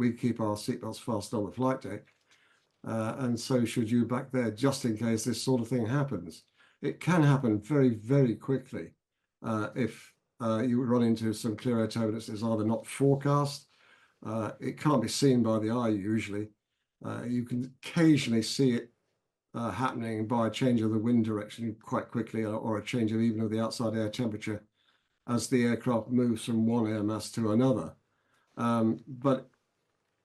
we keep our seatbelts fastened on the flight deck, and so should you back there, just in case this sort of thing happens. It can happen very, very quickly if you run into some clear air turbulence that's either not forecast, it can't be seen by the eye usually. You can occasionally see it happening by a change of the wind direction quite quickly, or a change of even of the outside air temperature as the aircraft moves from one air mass to another. But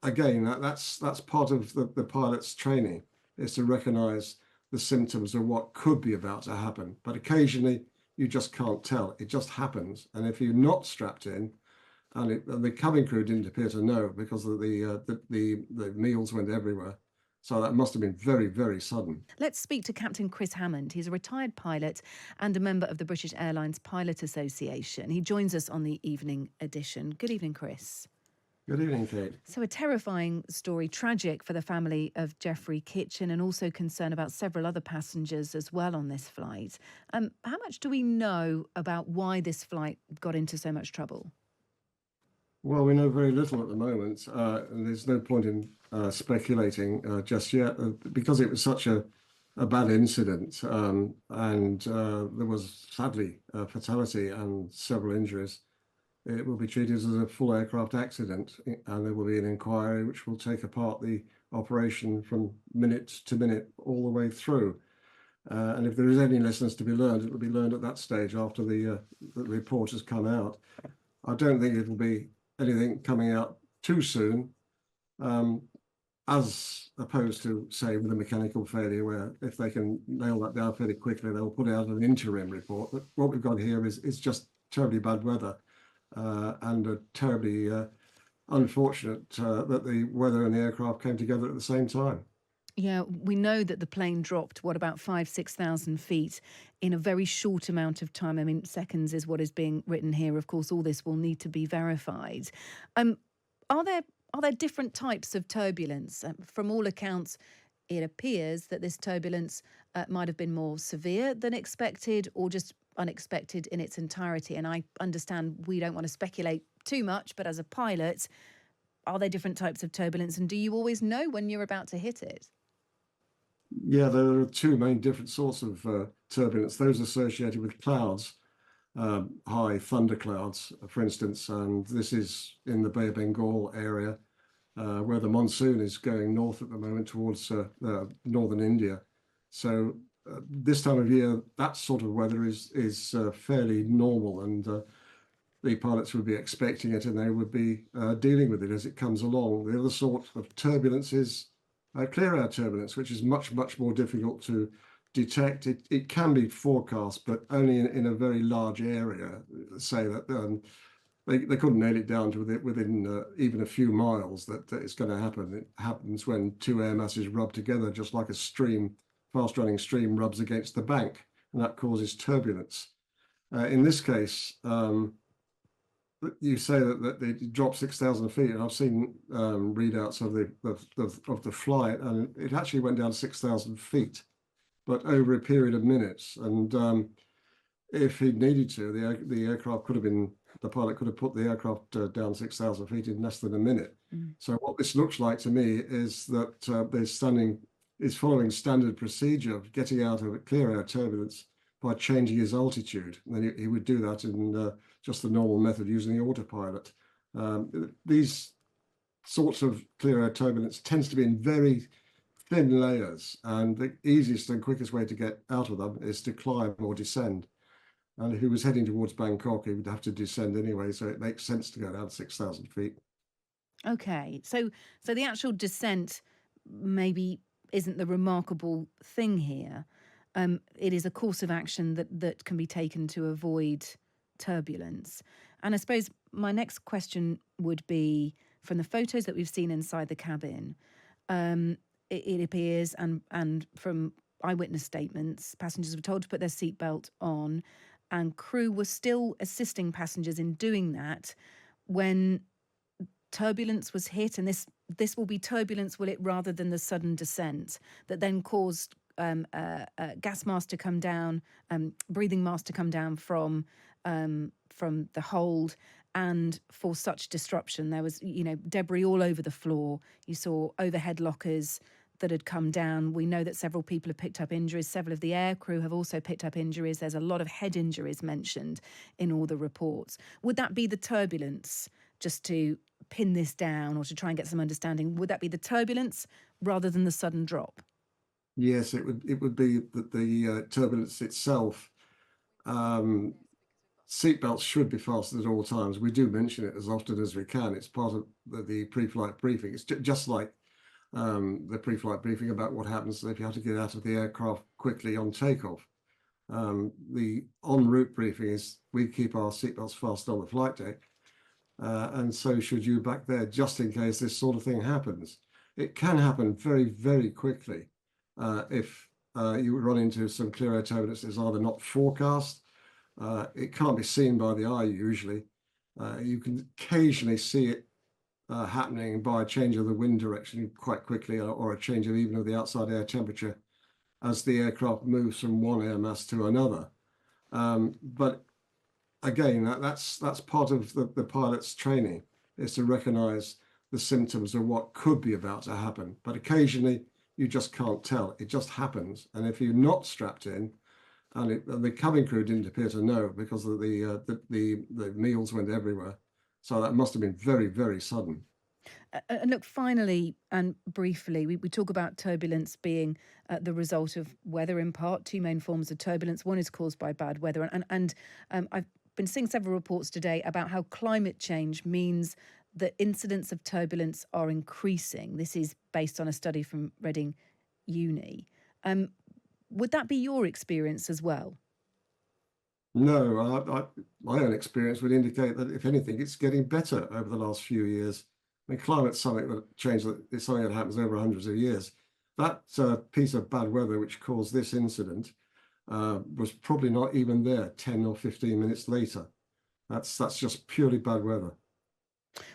again, that's part of the pilot's training, is to recognize the symptoms of what could be about to happen. But occasionally you just can't tell. It just happens. And if you're not strapped in, and the cabin crew didn't appear to know because of the meals went everywhere. So that must have been very, very sudden. Let's speak to Captain Chris Hammond. He's a retired pilot and a member of the British Airlines Pilot Association. He joins us on the evening edition. Good evening, Chris. Good evening, Kate. So a terrifying story, tragic for the family of Geoff Kitchen, and also concern about several other passengers as well on this flight. How much do we know about why this flight got into so much trouble? Well, we know very little at the moment, and there's no point in speculating just yet, because it was such a bad incident, and there was sadly a fatality and several injuries. It will be treated as a full aircraft accident, and there will be an inquiry which will take apart the operation from minute to minute all the way through. And if there is any lessons to be learned, it will be learned at that stage after the report has come out. I don't think it will be anything coming out too soon, as opposed to, say, with a mechanical failure, where if they can nail that down fairly quickly, they'll put out an interim report. But what we've got here is just terribly bad weather, and a terribly unfortunate that the weather and the aircraft came together at the same time. Yeah, we know that the plane dropped, about 5,000-6,000 feet in a very short amount of time. I mean, seconds is what is being written here. Of course, all this will need to be verified. Are there different types of turbulence? From all accounts, it appears that this turbulence might have been more severe than expected, or just unexpected in its entirety. And I understand we don't want to speculate too much, but as a pilot, are there different types of turbulence, and do you always know when you're about to hit it? Yeah, there are two main different sorts of turbulence. Those associated with clouds, high thunder clouds, for instance, and this is in the Bay of Bengal area, where the monsoon is going north at the moment towards northern India. So this time of year, that sort of weather is fairly normal, and the pilots would be expecting it, and they would be dealing with it as it comes along. The other sort of turbulence is clear air turbulence, which is much, much more difficult to detect. It can be forecast, but only in a very large area. Say that they couldn't nail it down to within even a few miles that it's going to happen. It happens when two air masses rub together, just like a fast-running stream rubs against the bank, and that causes turbulence. In this case, you say that it dropped 6,000 feet, and I've seen readouts of the flight, and it actually went down 6,000 feet, but over a period of minutes. And if he needed to, the pilot could have put the aircraft down 6,000 feet in less than a minute. So what this looks like to me is that is following standard procedure of getting out of clear air turbulence by changing his altitude. And then he would do that in just the normal method using the autopilot. These sorts of clear air turbulence tends to be in very thin layers, and the easiest and quickest way to get out of them is to climb or descend. And if he was heading towards Bangkok, he would have to descend anyway, so it makes sense to go down 6,000 feet. Okay, so the actual descent maybe isn't the remarkable thing here. It is a course of action that can be taken to avoid turbulence. And I suppose my next question would be, from the photos that we've seen inside the cabin, it appears, and from eyewitness statements, passengers were told to put their seatbelt on, and crew were still assisting passengers in doing that when turbulence was hit. And this will be turbulence, will it, rather than the sudden descent that then caused gas mask to come down, breathing mask to come down from the hold, and for such disruption. There was, debris all over the floor. You saw overhead lockers that had come down. We know that several people have picked up injuries. Several of the aircrew have also picked up injuries. There's a lot of head injuries mentioned in all the reports. Would that be the turbulence, just to pin this down or to try and get some understanding? Would that be the turbulence rather than the sudden drop? Yes, it would be that the turbulence itself. Um, Seatbelts should be fastened at all times. We do mention it as often as we can. It's part of the pre-flight briefing. It's just like the pre-flight briefing about what happens if you have to get out of the aircraft quickly on takeoff. The en route briefing is we keep our seatbelts fastened on the flight deck, and so should you back there, just in case this sort of thing happens. It can happen very, very quickly if you run into some clear air turbulence that's either not forecast. It can't be seen by the eye usually. You can occasionally see it happening by a change of the wind direction quite quickly, or a change of even of the outside air temperature as the aircraft moves from one air mass to another. But again, that's part of the pilot's training, is to recognize the symptoms of what could be about to happen. But occasionally you just can't tell. It just happens. And if you're not strapped in, and the cabin crew didn't appear to know because of the meals went everywhere. So that must have been very, very sudden. And look, finally and briefly, we talk about turbulence being the result of weather in part. Two main forms of turbulence. One is caused by bad weather. And I've been seeing several reports today about how climate change means that incidents of turbulence are increasing. This is based on a study from Reading Uni. Would that be your experience as well? No, my own experience would indicate that if anything, it's getting better over the last few years. I mean, climate's something that changed. It's something that happens over hundreds of years. That piece of bad weather which caused this incident was probably not even there 10 or 15 minutes later. That's just purely bad weather.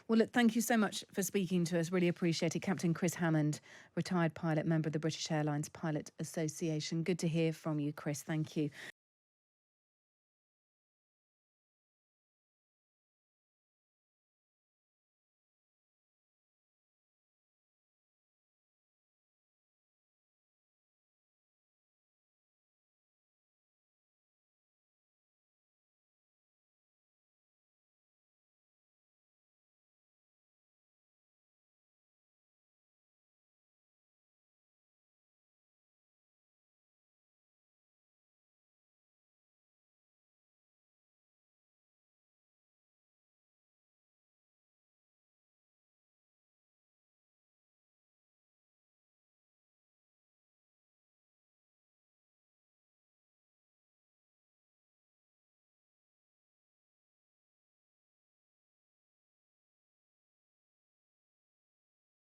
Well, look, thank you so much for speaking to us. Really appreciate it. Captain Chris Hammond, retired pilot, member of the British Airlines Pilot Association. Good to hear from you, Chris. Thank you.